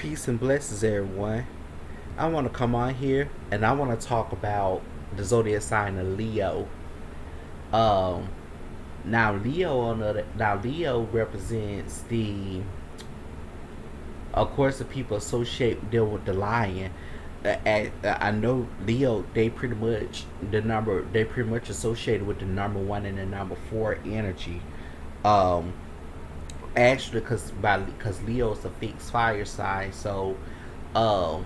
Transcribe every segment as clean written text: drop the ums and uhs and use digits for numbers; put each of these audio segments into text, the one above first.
Peace and blessings, everyone. I want to come on here and I want to talk about the zodiac sign of Leo. Um, now Leo represents of course, the people associate them with the lion. I know Leo. They pretty much associated with the number one and the number four energy. Um, Actually, because Leo is a fixed fire sign, so um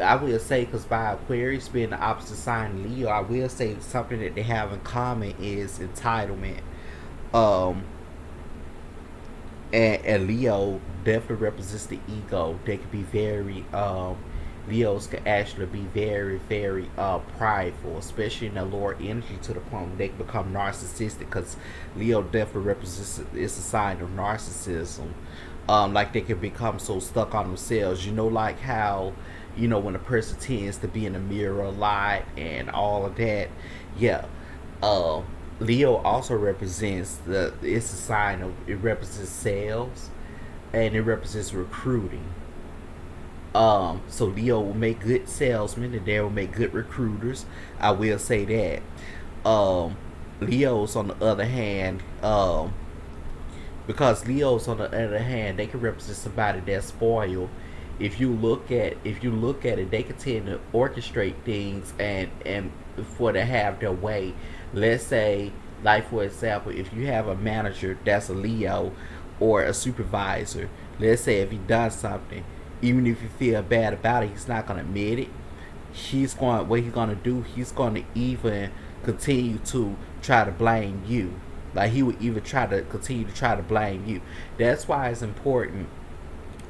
I will say, because by Aquarius being the opposite sign of Leo, I will say something that they have in common is entitlement. Um, and Leo definitely represents the ego. They could be Leos can actually be very prideful, especially in the lower energy, to the point where they can become narcissistic. Because Leo definitely represents it's a sign of narcissism. Like they can become so stuck on themselves. Like how when a person tends to be in the mirror a lot and all of that. Yeah. Um, Leo also represents it's a sign of it represents sales and it represents recruiting. So Leo will make good salesmen and they will make good recruiters. I will say that. Leos on the other hand, because Leos on the other hand, they can represent somebody that's spoiled. If you look at it, they can tend to orchestrate things and for to have their way. Let's say, like for example, if you have a manager that's a Leo or a supervisor, let's say if he does something, even if you feel bad about it, he's not gonna admit it. What he's gonna do, he's gonna even continue to try to blame you. Like he would even try to continue to try to blame you. That's why it's important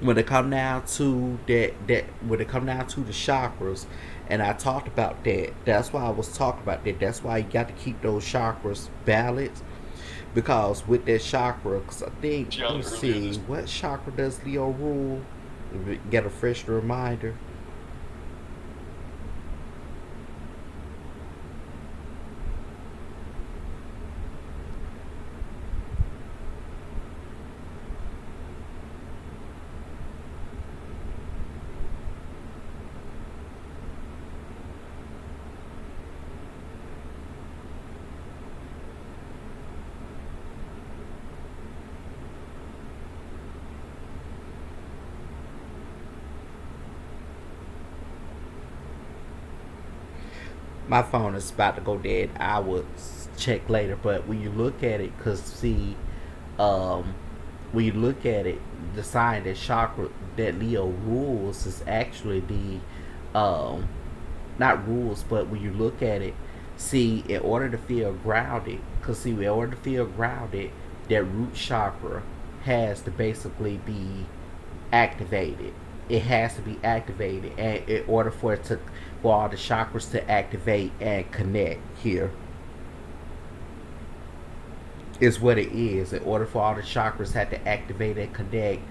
when it come down to that when it come down to the chakras, and I talked about that. That's why I was talking about that. That's why you got to keep those chakras balanced, because with that chakra, cause I think, let me see, what chakra does Leo rule? Get a fresh reminder. My phone is about to go dead. I will check later. But when you look at it, cause see, um, when you look at it, the sign that chakra that Leo rules is actually um, not rules, but when you look at it, see, in order to feel grounded, cause see, in order to feel grounded, that root chakra has to basically be activated. It has to be activated, and in order for all the chakras to activate and connect here is what it is. In order for all the chakras have to activate and connect,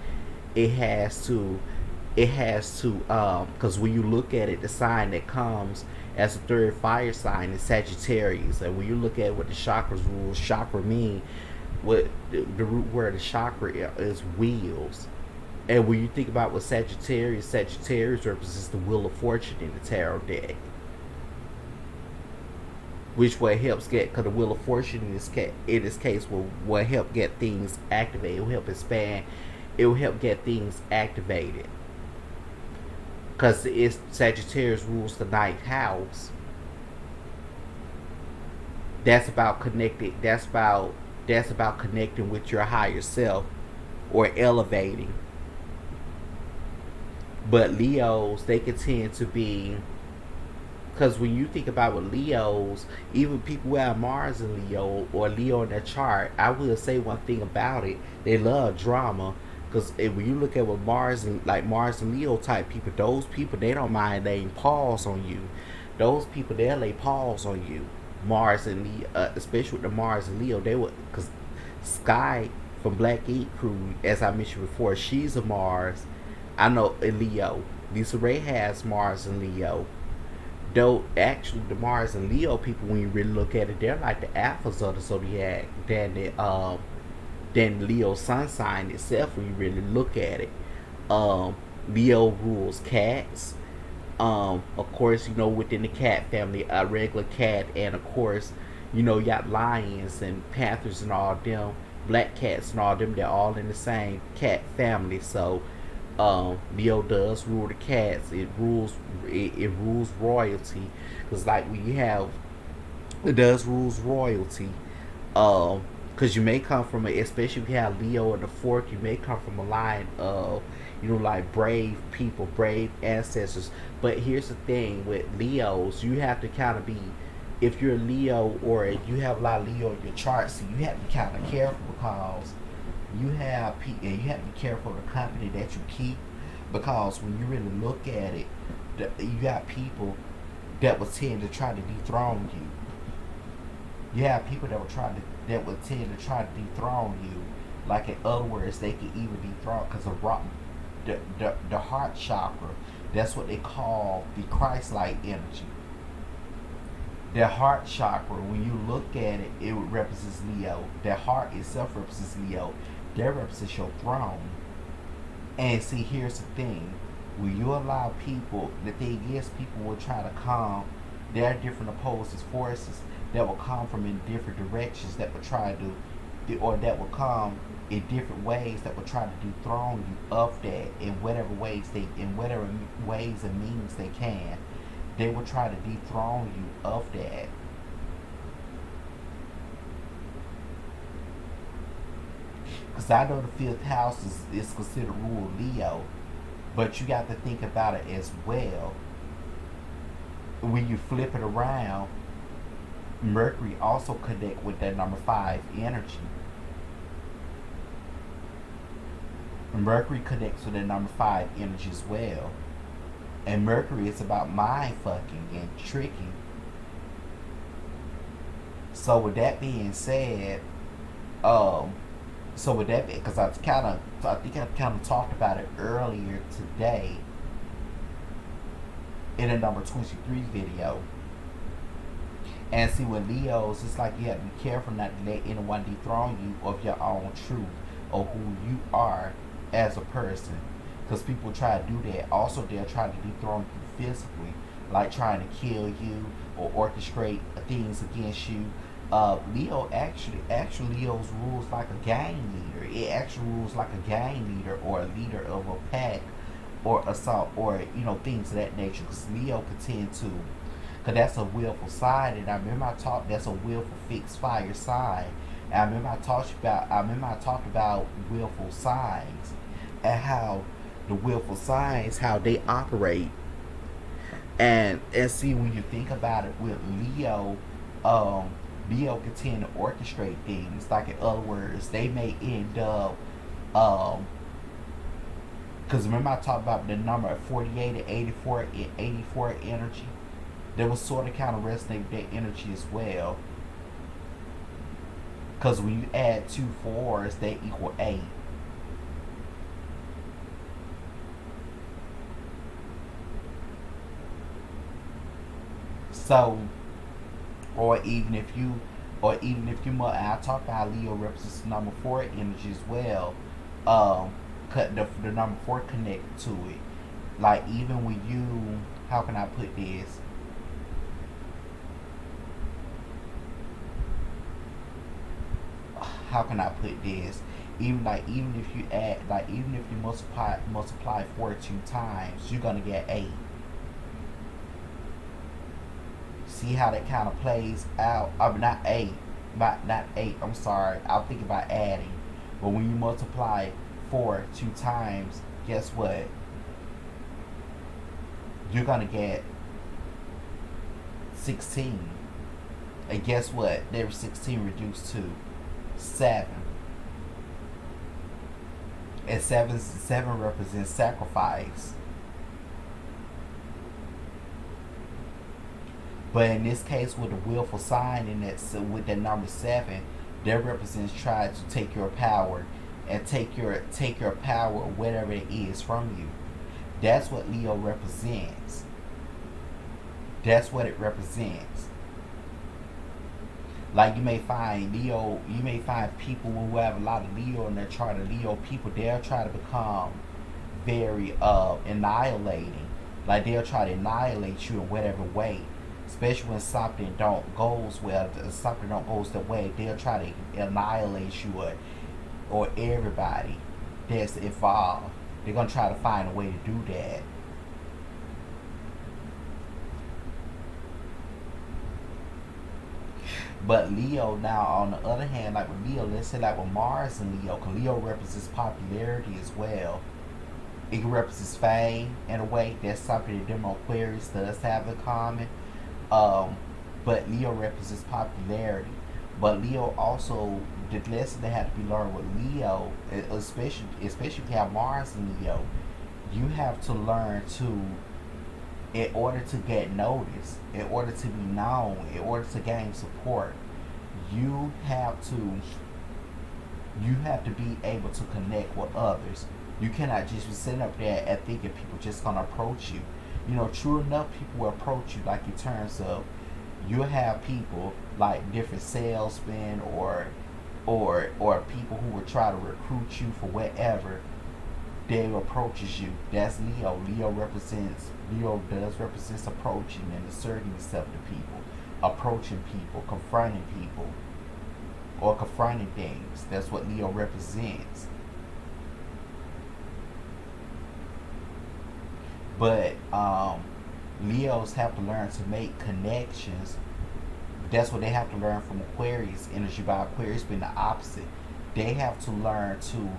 it has to because when you look at it, the sign that comes as a third fire sign is Sagittarius. And when you look at what the chakras rules, chakra mean, what the root word of chakra is wheels. And when you think about what Sagittarius represents the wheel of fortune in the tarot deck, which what helps get, because the wheel of fortune in this case will help get things activated. It will help expand. It will help get things activated, because it's Sagittarius rules the ninth house. That's about connecting. That's about connecting with your higher self or elevating. But Leos, they can tend to be, because when you think about with Leos, even people who have Mars in Leo or Leo in their chart, I will say one thing about it: they love drama. Because when you look at what Mars and Leo type people, those people, they don't mind laying paws on you. Those people, they'll lay paws on you. Mars and Leo, especially with the Mars and Leo, they would, because Sky from Black Ink Crew, as I mentioned before, she's a Mars. I know a Leo. Lisa Ray has Mars and Leo. Though actually the Mars and Leo people, when you really look at it, they're like the alphas of the zodiac than Leo's sun sign itself. When you really look at it, um, Leo rules cats. Of course, within the cat family, a regular cat, and of course, you got lions and panthers and all them, black cats and all them. They're all in the same cat family. So, Leo does rule the cats. It rules royalty, because like we have, it does rules royalty. Because you may come from especially if you have Leo in the fourth, you may come from a line of, like brave people, brave ancestors. But here's the thing with Leos, you have to kind of be, if you're a Leo or you have a lot of Leo in your chart, so you have to be kind of careful, because you have to be careful of the company that you keep, because when you really look at it, you got people that will tend to try to dethrone you. You have people that would tend to try to dethrone you. Like, in other words, they can even dethrone, because the heart chakra, that's what they call the Christ-like energy. The heart chakra, when you look at it, it represents Leo. The heart itself represents Leo. That represents your throne. And see, here's the thing: when you allow people, the thing is, people will try to come. There are different opposing forces that will come from in different directions, that will try to, or that will come in different ways, that will try to dethrone you of that in whatever ways and means they can. They will try to dethrone you of that. Because I know the fifth house is considered rule Leo, but you got to think about it as well. When you flip it around, Mercury also connect with that number 5 energy. Mercury connects with the number 5 energy as well. And Mercury is about mind fucking and tricking. So with that being said, because I think I kind of talked about it earlier today in a number 23 video. And see, with Leos, it's like you have to be careful not to let anyone dethrone you of your own truth, or who you are as a person. Because people try to do that. Also, they'll try to dethrone you physically, like trying to kill you or orchestrate things against you. Leo's rules like a gang leader. It actually rules like a gang leader, or a leader of a pack, or assault, or things of that nature. Because Leo can tend to, because that's a willful side, and I remember that's a willful fixed fire side. And I remember I talked about willful signs, and how the willful signs, how they operate. And see, when you think about it with Leo, Leo can tend to orchestrate things. Like, in other words, they may end up, because remember I talked about the number 48 and 84 energy. They will sort of kind of resonate with that energy as well. Because when you add 2 4s, they equal 8. So, or even if you, I talk about Leo represents number 4 energy as well. The number 4 connect to it. Like, even when you, how can I put this? How can I put this? Even if you add, even if you multiply 4 2 times, you're gonna get 8. See how that kind of plays out? Not 8, not 8. I'm sorry. I'll think about adding. But when you multiply 4 2 times, guess what? You're gonna get 16. And guess what? There's 16 reduced to 7. And 7 represents sacrifice. But in this case, with the willful sign, and with that number 7, that represents trying to take your power, and take your power, whatever it is, from you. That's what Leo represents. That's what it represents. Like, you may find people who have a lot of Leo in their chart, of Leo people, they'll try to become very annihilating. Like they'll try to annihilate you in whatever way. Especially when something don't goes well, something don't goes the way, they'll try to annihilate you or everybody that's involved. They're gonna try to find a way to do that. But Leo now, on the other hand, like with Leo, let's say like with Mars and Leo, because Leo represents popularity as well. It represents fame in a way. That's something that them Aquarius does have in common. Um, but Leo represents popularity. But Leo also, the lesson that had to be learned with Leo, especially if you have Mars in Leo, you have to learn to, in order to get noticed, in order to be known, in order to gain support, you have to you have to be able to connect with others. You cannot just be sitting up there and thinking people just gonna approach you. You know, true enough, people will approach you, like in terms of you'll have people like different salesmen or people who will try to recruit you for whatever. They approaches you. That's Leo. Leo does represents approaching and asserting yourself to people, approaching people, confronting people, or confronting things. That's what Leo represents. But Leos have to learn to make connections. That's what they have to learn from Aquarius energy, by Aquarius being the opposite. They have to learn to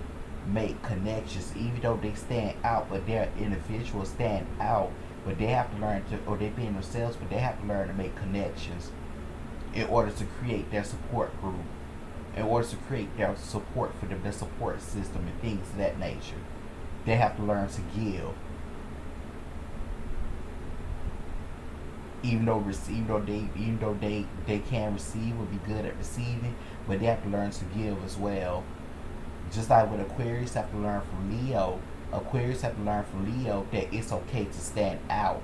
make connections, even though they stand out, but they're individuals stand out. But they have to learn to, or they being themselves, but they have to learn to make connections in order to create their support group, in order to create their support for them, their support system and things of that nature. They have to learn to give. Even though they can receive or be good at receiving, but they have to learn to give as well. Just like with Aquarius have to learn from Leo, Aquarius have to learn from Leo that it's okay to stand out.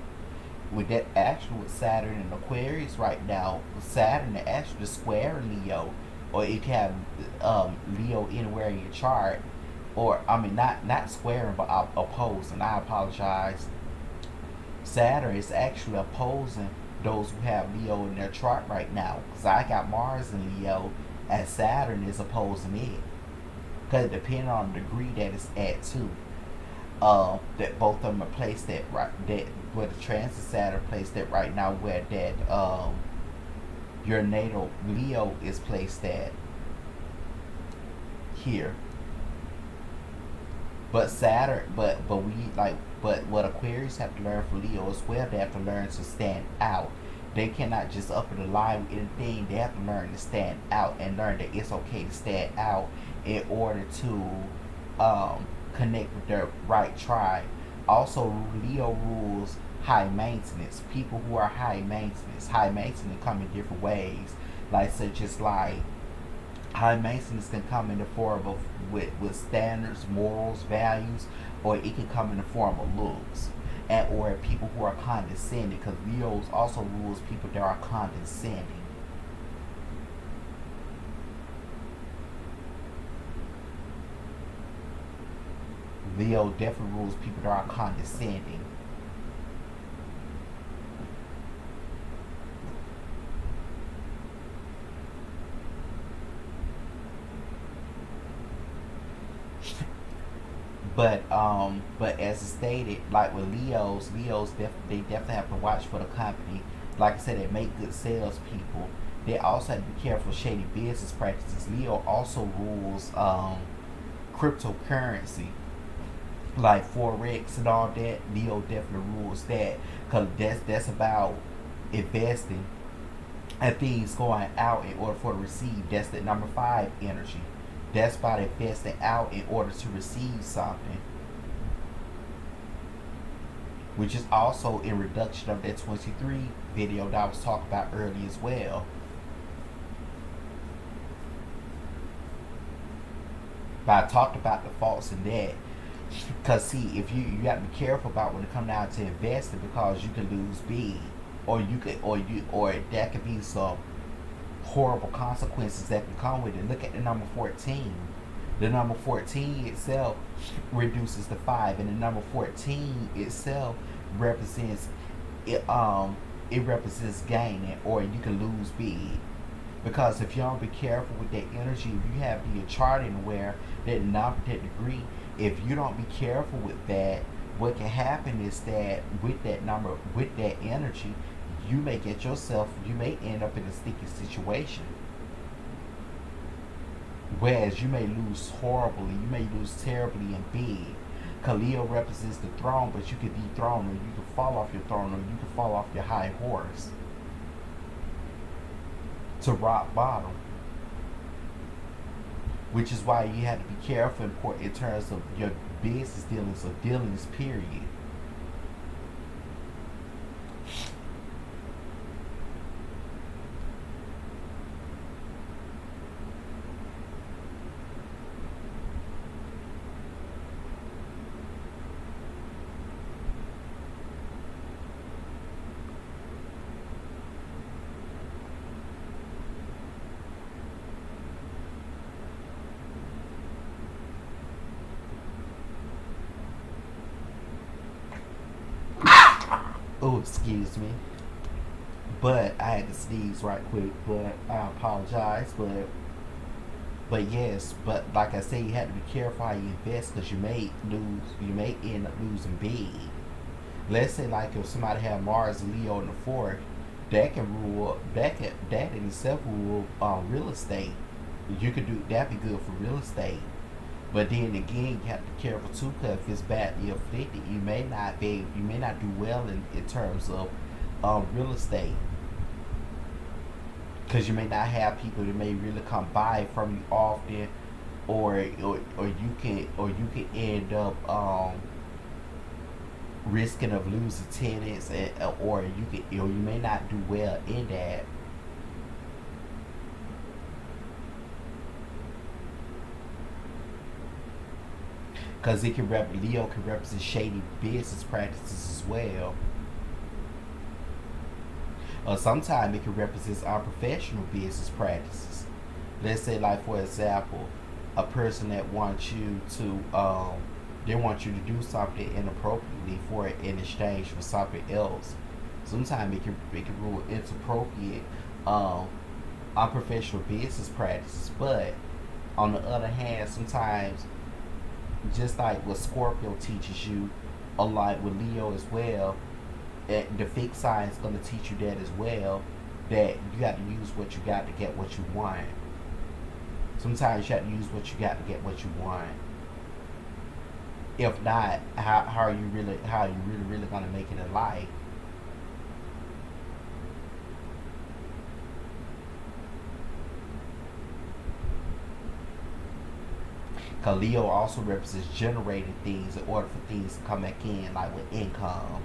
With that, actually with Saturn and Aquarius right now, Saturn is actually square Leo, or it can have Leo anywhere in your chart, or I mean not squaring but opposing. I apologize. Saturn is actually opposing those who have Leo in their chart right now. Because I got Mars in Leo, and Saturn is opposing it. Because it depends on the degree that it's at too. That both of them are placed at right, that where the transit Saturn placed at right now, where that your natal Leo is placed at here. But Saturn, but what Aquarius have to learn from Leo as well, they have to learn to stand out. They cannot just up in the line with anything. They have to learn to stand out and learn that it's okay to stand out in order to connect with their right tribe. Also, Leo rules high maintenance. People who are high maintenance. High maintenance come in different ways, like such as like high maintenance can come in the form of with standards, morals, values, or it can come in the form of looks, and or people who are condescending. Because Leo's also rules people that are condescending. Leo definitely rules people that are condescending. But as stated, like with Leos they definitely have to watch for the company. Like I said, they make good salespeople. They also have to be careful of shady business practices. Leo also rules cryptocurrency, like forex and all that. Leo definitely rules that, because that's about investing and things going out in order for to receive. That's the number 5 energy. That's about investing out in order to receive something, which is also in reduction of that 23 video that I was talking about earlier as well. But I talked about the faults in that. Because see, if you got to be careful about when it comes down to investing, because you can lose big, or that could be some horrible consequences that can come with it. Look at the number 14. The number 14 itself reduces to 5, and the number 14 itself represents it. It represents gaining, or you can lose big. Because if you don't be careful with that energy, if you have your chart anywhere that not that degree, if you don't be careful with that, what can happen is that with that number, with that energy, you may get yourself, you may end up in a sticky situation. Whereas you may lose horribly, you may lose terribly and big. Leo represents the throne, but you can dethrone, or you can fall off your throne, or you can fall off your high horse to rock bottom. Which is why you have to be careful in terms of your business dealings or dealings, period. Oh, excuse me. But I had to sneeze right quick, but I apologize. But yes, but like I said, you have to be careful how you invest, because you may end up losing big. Let's say like if somebody had Mars and Leo in the fourth, that can rule that in itself will rule real estate. You could do that, be good for real estate. But then again, you have to be careful too, because if it's badly afflicted, you may not do well in terms of real estate, because you may not have people that may really come by from you often, or you can end up risking of losing tenants, and or you may not do well in that. Because Leo can represent shady business practices as well. Or sometimes it can represent unprofessional business practices. Let's say, like for example, a person that wants you to, they want you to do something inappropriately for it in exchange for something else. Sometimes it can rule inappropriate, unprofessional business practices. But on the other hand, sometimes, just like what Scorpio teaches you, or like with Leo as well, the fixed sign is going to teach you that as well, that you got to use what you got to get what you want. Sometimes you have to use what you got to get what you want. If not, how are you really going to make it in life? Because Leo also represents generating things in order for things to come back in, like with income.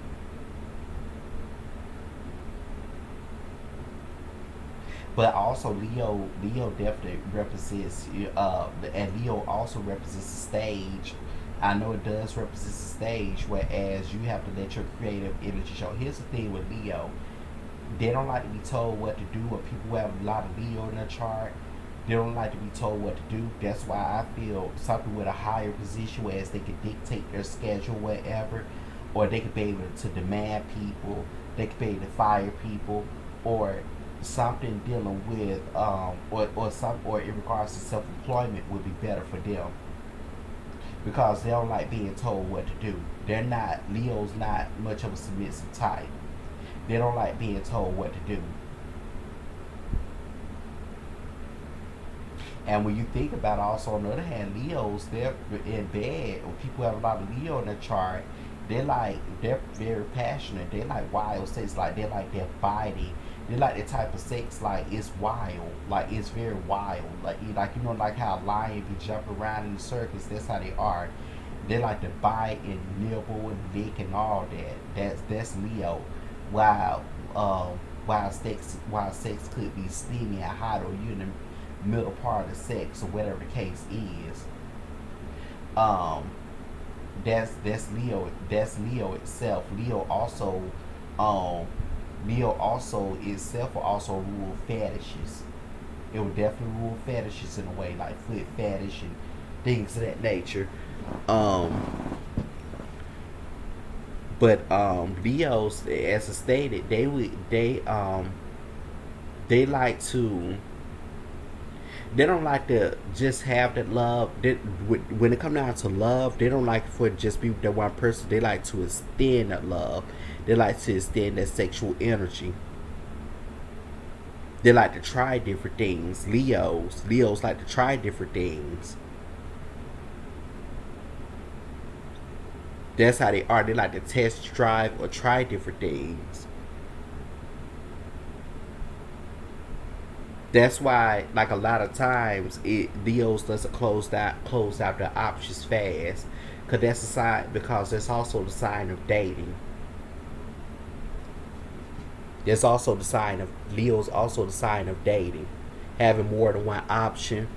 But also Leo definitely represents, and Leo also represents the stage. I know it does represent the stage, whereas you have to let your creative energy show. Here's the thing with Leo: they don't like to be told what to do. Or people who have a lot of Leo in their chart, they don't like to be told what to do. That's why I feel something with a higher position, whereas they can dictate their schedule, whatever, or they could be able to demand people, they could be able to fire people, or something dealing with or in regards to self-employment would be better for them, because they don't like being told what to do. Leo's not much of a submissive type. They don't like being told what to do. And when you think about it, also on the other hand, Leos, they're in bed, or people who have a lot of Leo in their chart, they're very passionate. They like wild sex, like they're biting. They like the type of sex, like it's wild, like it's very wild, like like how a lion be jumping around in the circus. That's how they are. They like to bite and nibble and lick and all that. That's Leo. While sex could be steamy and hot, or you in the middle part of the sex, or whatever the case is. That's Leo. That's Leo itself. Leo also itself will also rule fetishes. It will definitely rule fetishes in a way, like foot fetish and things of that nature. Um, but Leos, as I stated, they like to they don't like to just have that love. When it comes down to love, they don't like for it just be that one person. They like to extend that love. They like to extend that sexual energy. They like to try different things. Leos like to try different things. That's how they are. They like to test drive or try different things. That's why, like a lot of times, Leos doesn't close out the options fast, cause that's a sign. Because that's also the sign of dating. That's also the sign of Leo's. Also the sign of dating, having more than one option,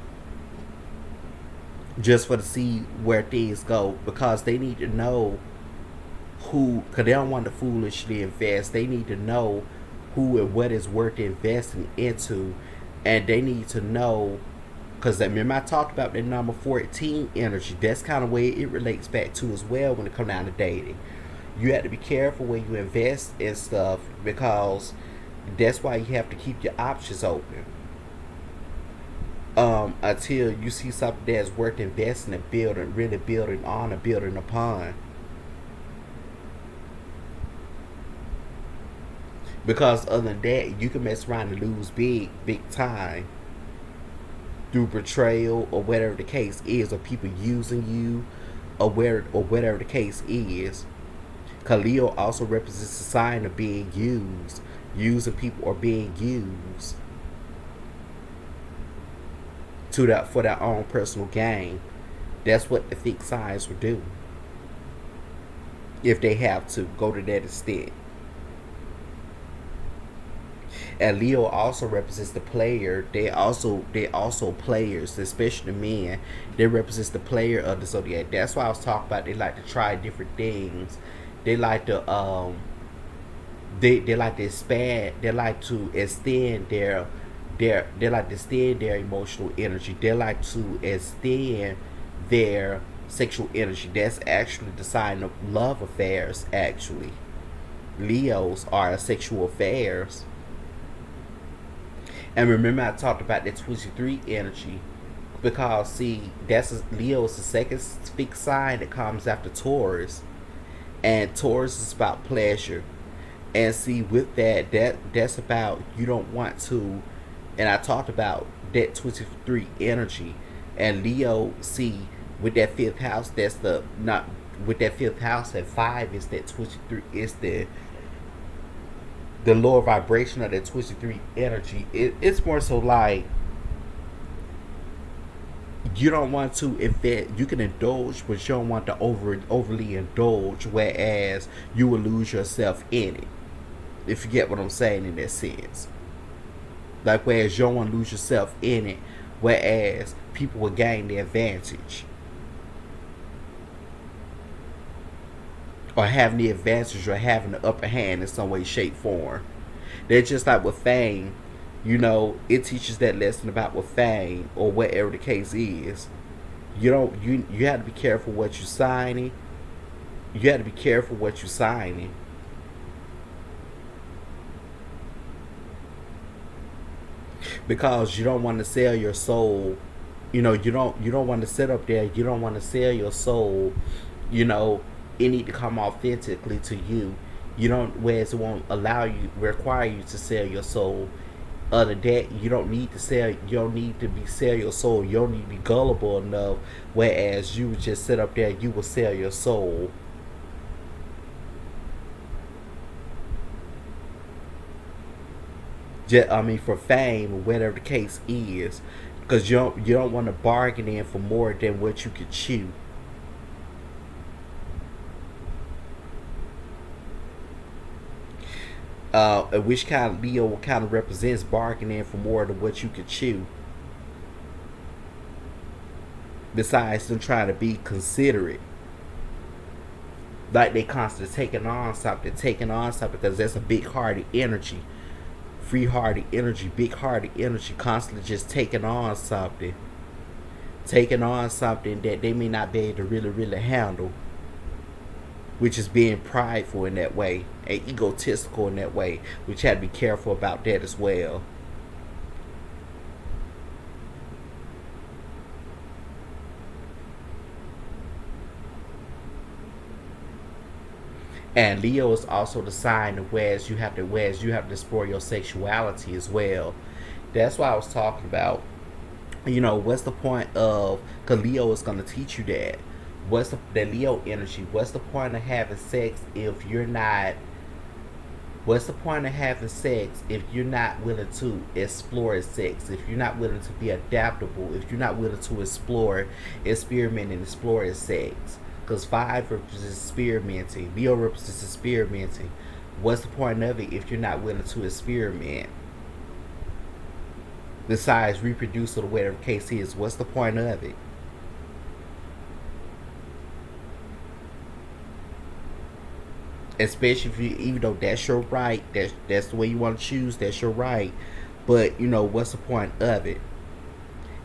just for to see where things go. Because they need to know who, cause they don't want to foolishly invest. They need to know who and what is worth investing into, and they need to know. Because remember I talked about the number 14 energy. That's kind of where it relates back to as well when it comes down to dating. You have to be careful when you invest in stuff, because that's why you have to keep your options open. Until you see something that's worth investing and building, really building on and building upon. Because other than that, you can mess around and lose big time through betrayal or whatever the case is, or people using you, or whatever the case is. Cause Leo also represents the sign of being used, using people or being used to that for their own personal gain. That's what the fixed signs will do if they have to go to that extent. And Leo also represents the player. They also players, especially the men. They represents the player of the zodiac. That's why I was talking about. They like to try different things. They like to they like to expand. They like to extend they like to extend their emotional energy. They like to extend their sexual energy. That's actually the sign of love affairs. Actually, Leos are sexual affairs. And remember, I talked about that 23 energy, because see, Leo's the second fixed sign that comes after Taurus, and Taurus is about pleasure. And see, with that's about you don't want to. And I talked about that 23 energy, and Leo, see, with that fifth house, that's the not with that fifth house at 5 is that 23 is the lower vibration of that 23 energy. It's more so like you don't want to invest. You can indulge, but you don't want to overly indulge, whereas you will lose yourself in it, if you get what I'm saying in that sense. Like, whereas you don't want to lose yourself in it, whereas people will gain the advantage, or having the advantage, or having the upper hand in some way, shape, form. They're just like with fame. It teaches that lesson about with fame, or whatever the case is. You have to be careful what you're signing. You have to be careful what you're signing. Because you don't want to sell your soul. You don't want to sit up there. You don't want to sell your soul. You know, it need to come authentically to you. You don't, whereas it won't require you to sell your soul. Other than that, you don't need to sell. You don't need to be sell your soul. You don't need to be gullible enough. Whereas you would just sit up there, you will sell your soul. For fame, or whatever the case is, because you don't want to bargain in for more than what you could chew. Which kind of Leo kind of represents bargaining for more than what you could chew. Besides them trying to be considerate, like they constantly taking on something, because that's a big-hearted energy, free-hearted energy, big-hearted energy, constantly just taking on something, taking on something that they may not be able to really handle, which is being prideful in that way and egotistical in that way, which had to be careful about that as well. And Leo is also the sign of whereas you have to explore your sexuality as well. That's why I was talking about, what's the point of, because Leo is going to teach you that. The Leo energy? What's the point of having sex if you're not? What's the point of having sex if you're not willing to explore sex? If you're not willing to be adaptable? If you're not willing to explore, experiment, and explore sex? Because 5 represents experimenting. Leo represents experimenting. What's the point of it if you're not willing to experiment? Besides reproduce or whatever the case is, what's the point of it? Especially if you, even though that's your right, that's the way you want to choose, that's your right. But what's the point of it?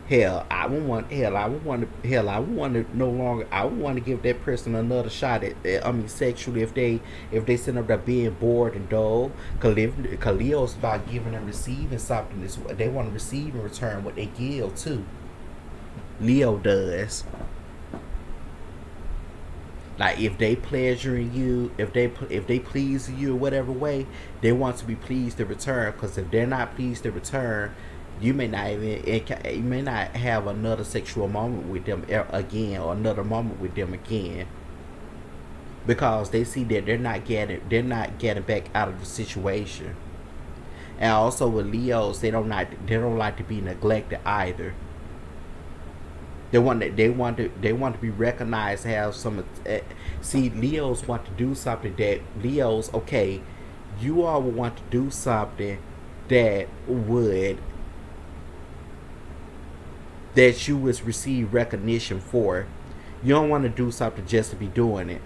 I would want to no longer. I would want to give that person another shot I mean, sexually, if they sit up there being bored and dull. Cause Leo's about giving and receiving something. They want to receive and return what they give too. Leo does. Like if they pleasuring you, if they please you or whatever way, they want to be pleased to return. Because if they're not pleased to return, you may not have another sexual moment with them again, or another moment with them again, because they see that they're not getting back out of the situation. And also with Leos, they don't like to be neglected either. They want to be recognized, have some. See, Leos want to do something that Leos, okay, you all would want to do something that would that you would receive recognition for. You don't want to do something just to be doing it.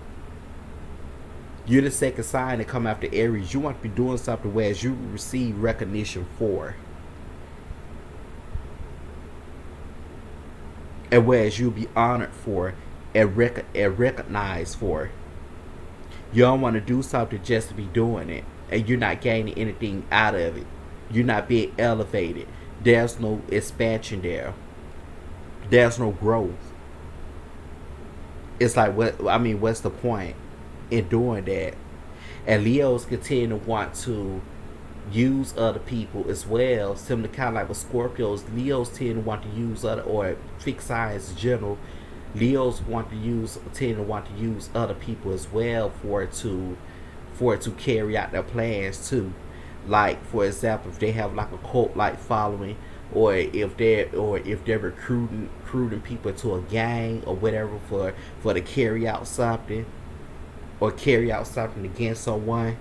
You're the second sign to come after Aries. You want to be doing something whereas you receive recognition for, and whereas you'll be honored for and recognized for. You don't want to do something just to be doing it, and you're not gaining anything out of it. You're not being elevated. There's no expansion there. There's no growth. It's like, what's the point in doing that? And Leos continue to want to use other people as well, similar kind of like with Scorpios. Leos tend to want to use other, or fixed signs in general. Leos tend to want to use other people as well for it to carry out their plans too. Like for example, if they have like a cult like following, or if they're recruiting people to a gang or whatever for to carry out something, or carry out something against someone.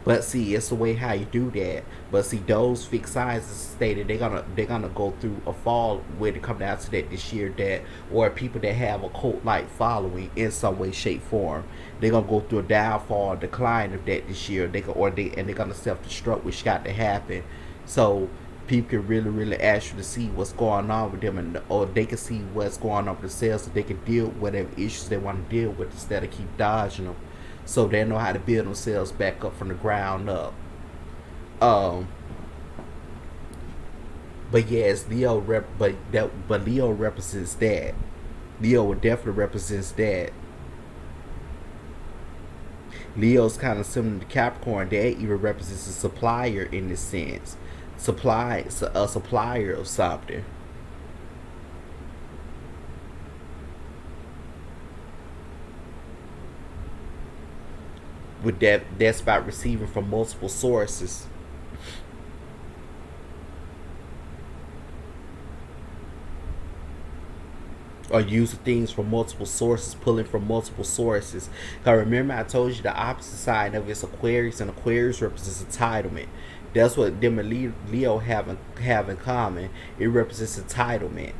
But see, it's the way how you do that. But see, those fixed signs stated they're gonna go through a fall when it come down to that this year, that or people that have a cult like following in some way, shape, form. They're gonna go through a downfall, decline of that this year. They're gonna self destruct, which got to happen. So people can really ask you to see what's going on with them, or they can see what's going on with themselves, so they can deal with whatever issues they want to deal with instead of keep dodging them. So they know how to build themselves back up from the ground up. Um, but yes, but Leo represents that. Leo definitely represents that. Leo's kind of similar to Capricorn. They even represents a supplier in this sense. A supplier of something. With that's about receiving from multiple sources. Or using things from multiple sources, pulling from multiple sources. Cause remember I told you the opposite side of it's Aquarius, and Aquarius represents entitlement. That's what them and Leo have in common. It represents entitlement.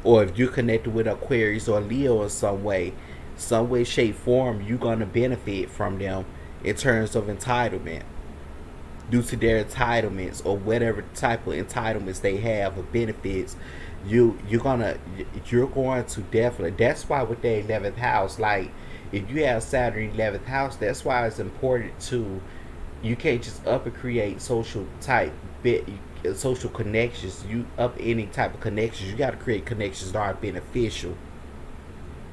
Or if you're connected with Aquarius or Leo in some way, shape, form, you're gonna benefit from them in terms of entitlement, due to their entitlements or whatever type of entitlements they have or benefits. You're going to definitely. That's why with the 11th house, like if you have Saturn 11th house, that's why it's important to, you can't just up and create social connections. You up any type of connections, you got to create connections that are beneficial,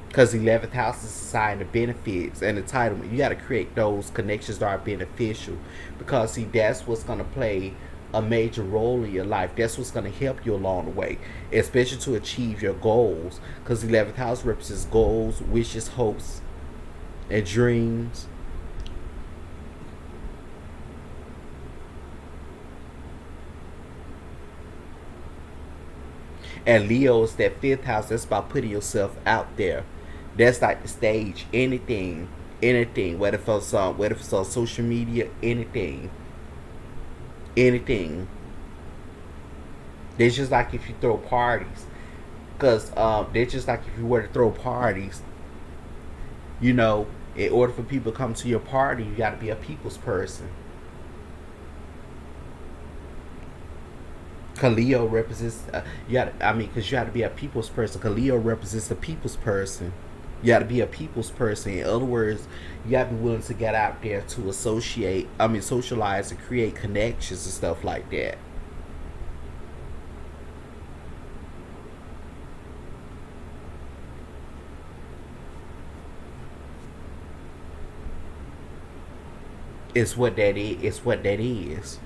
because 11th house is a sign of benefits and entitlement. You got to create those connections that are beneficial, because see, that's what's going to play a major role in your life. That's what's going to help you along the way, especially to achieve your goals, because 11th house represents goals, wishes, hopes, and dreams. And Leo is that 5th house. That's about putting yourself out there. That's like the stage. Anything. Whether it's on social media, anything. It's just like if you throw parties, because it's just like if you were to throw parties. You know, in order for people to come to your party, you got to be a people's person. Cause Leo represents, because you got to be a people's person. Cause Leo represents the people's person. You got to be a people's person. In other words, you got to be willing to get out there to socialize and create connections and stuff like that. It's what that is. It's what that is.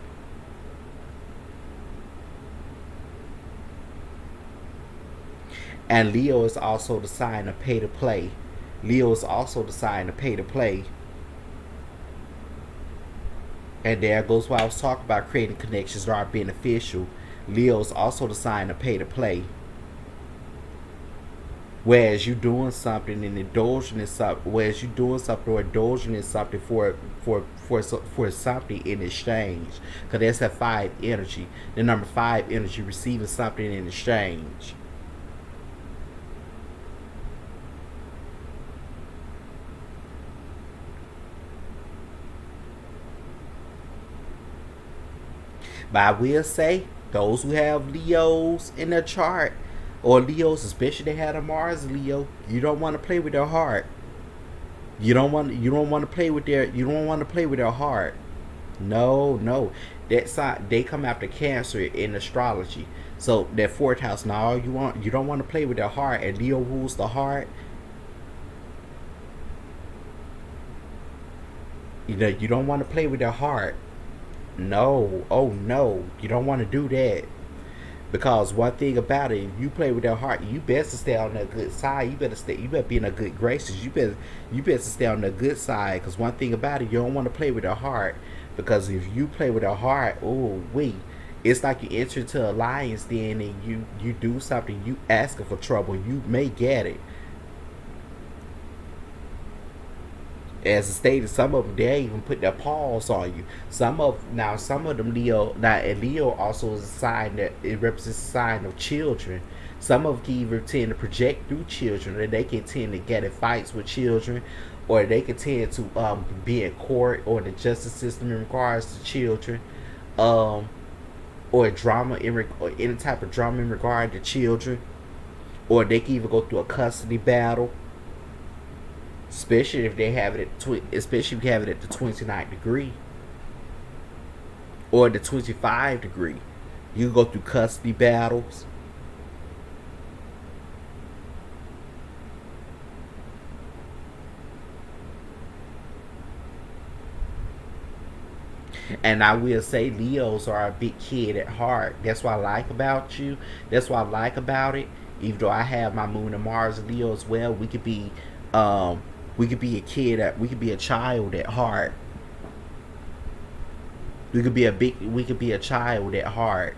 And Leo is also the sign of pay to play. Leo is also the sign of pay to play. And there goes what I was talking about, creating connections that are beneficial. Leo is also the sign of pay to play. Whereas you doing something and indulging in something, whereas you doing something or indulging in something for something in exchange, because that's that 5 energy. The number 5 energy, receiving something in exchange. But I will say, those who have Leos in their chart, or Leos, especially they have a Mars Leo, you don't want to play with their heart. You don't want to play with their heart. No, no. That side, they come after Cancer in astrology. So that 4th house, now you don't want to play with their heart, and Leo rules the heart. You don't want to play with their heart. No, oh no, you don't want to do that. Because one thing about it, if you play with their heart, you best to stay on the good side. You better be in a good graces. You better stay on the good side. Because one thing about it, you don't want to play with their heart. Because if you play with their heart, it's like you enter into an alliance then, and you do something, you asking for trouble, you may get it. As I stated, some of them, they even put their paws on you. Some of them Leo, now and Leo also is a sign that it represents a sign of children. Some of them can even tend to project through children, and they can tend to get in fights with children, or they can tend to be in court or the justice system in regards to children, um, or any type of drama in regard to children, or they can even go through a custody battle, especially if they have it especially if you have it at the 29th degree or the 25 degree. You can go through custody battles. And I will say, Leos are a big kid at heart. That's what I like about you. That's what I like about it. Even though I have my Moon and Mars and Leo as well, um, we could be a kid. We could be a child at heart. We could be a child at heart.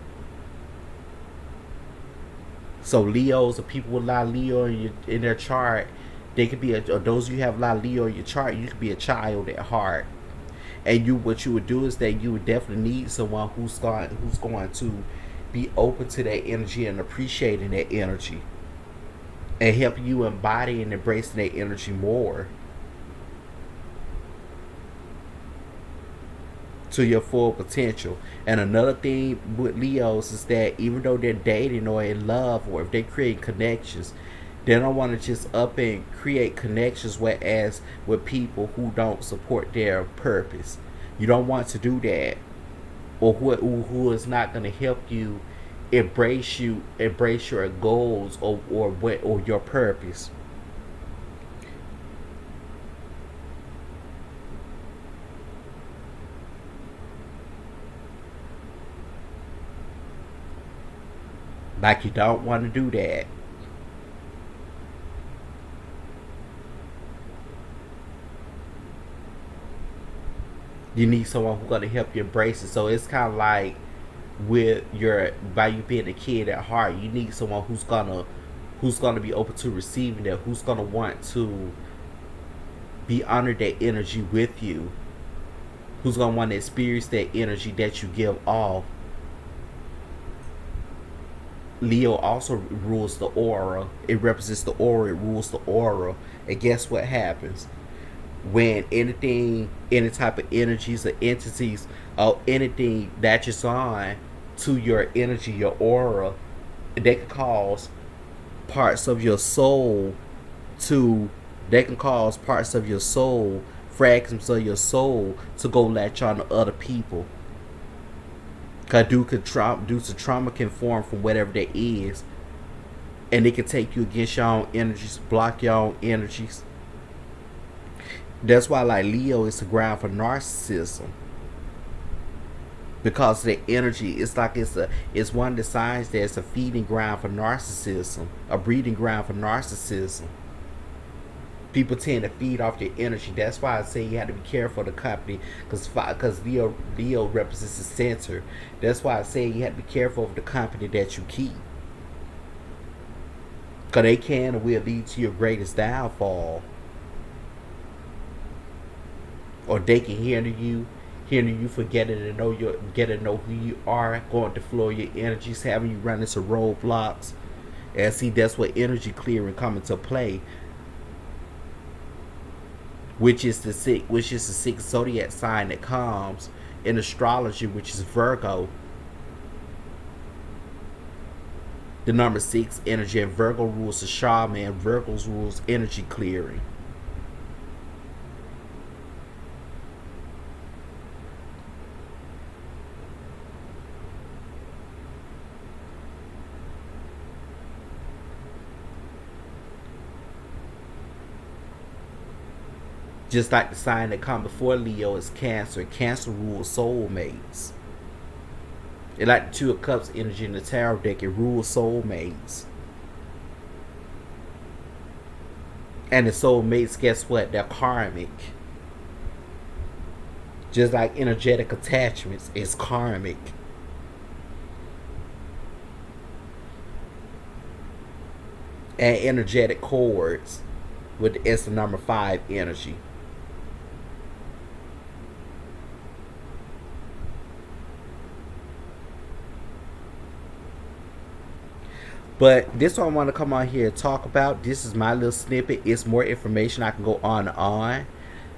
So Leos, or people with a lot of Leo in their chart, they could be or those of you have a lot of Leo in your chart, you could be a child at heart. And what you would do is that you would definitely need someone who's going to be open to that energy and appreciating that energy. and help you embody and embracing that energy more to your full potential. And another thing with Leos is that even though they're dating or in love, or if they create connections, they don't want to just up and create connections whereas with people who don't support their purpose. You don't want to do that, or who is not going to help embrace your goals, or your purpose. Like, you don't want to do that. You need someone who's gonna help you embrace it. So it's kind of like with your by you being a kid at heart, you need someone who's gonna be open to receiving that, who's gonna want to be under that energy with you, who's gonna want to experience that energy that you give off. Leo also rules the aura. It represents the aura. It rules the aura. And guess what happens? When any type of energies or entities or anything latches on to your energy, your aura, they can cause parts of your soul to, fragments of your soul to go latch on to other people. Cause due to trauma can form from whatever that is, and it can take you against your own energies, block your own energies. That's why, like, Leo is the ground for narcissism, because the energy, it's one of the signs that it's a feeding ground for narcissism, a breeding ground for narcissism. People tend to feed off your energy. That's why I say you have to be careful of the company, because Leo represents the center. That's why I say you have to be careful of the company that you keep, because they can and will lead to your greatest downfall. Or they can hinder you for getting to know who you are, going to flow your energies, having you run into roadblocks. And see, that's what energy clearing come into play, which is the sixth zodiac sign that comes in astrology, which is Virgo. The number 6 energy, and Virgo rules the shaman. Virgo's rules energy clearing. Just like the sign that come before Leo is Cancer. Cancer rules soulmates. It like the Two of Cups energy in the tarot deck. It rules soulmates. And the soulmates, guess what? They're karmic. Just like energetic attachments is karmic. And energetic cords with it's the number 5 energy. But this one I want to come on here and talk about. This is my little snippet. It's more information. I can go on and on.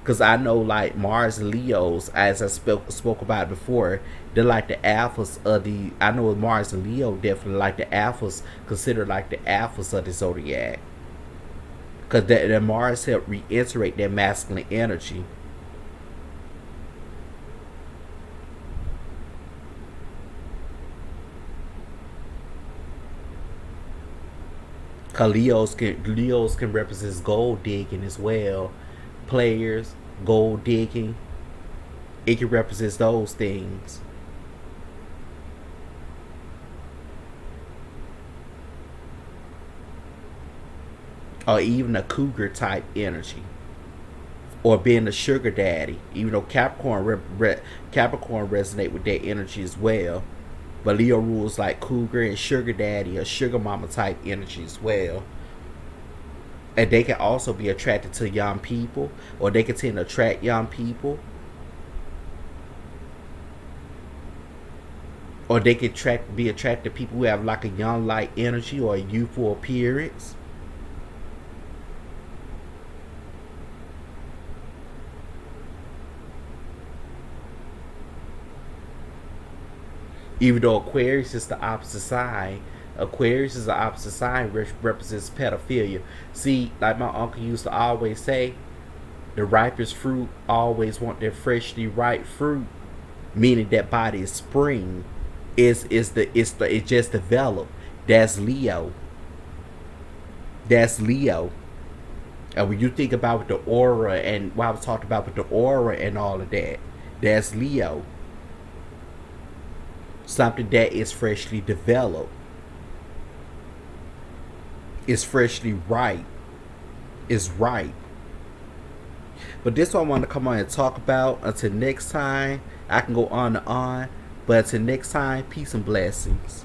Because I know, like, Mars and Leos, as I spoke about before, they're like the alphas of the. I know Mars and Leo definitely like the alphas, considered like the alphas of the zodiac. Because the Mars help reiterate their masculine energy. Cause Leos can represent gold digging as well. Players, gold digging. It can represent those things. Or even a cougar type energy. Or being a sugar daddy. Even though Capricorn resonate with that energy as well. But Leo rules like cougar and sugar daddy or sugar mama type energy as well. And they can also be attracted to young people, or they can tend to attract young people, or they can be attracted to people who have like a young light energy or a youthful appearance. Even though Aquarius is the opposite sign, Aquarius is the opposite sign, which represents pedophilia. See, like my uncle used to always say, the ripest fruit always want their freshly ripe fruit, meaning that by the spring it's just developed. That's Leo. That's Leo. And when you think about the aura and what I was talking about with the aura and all of that, that's Leo. Something that is freshly developed. It's freshly ripe. It's ripe. But this one I want to come on and talk about. Until next time, I can go on and on. But until next time, peace and blessings.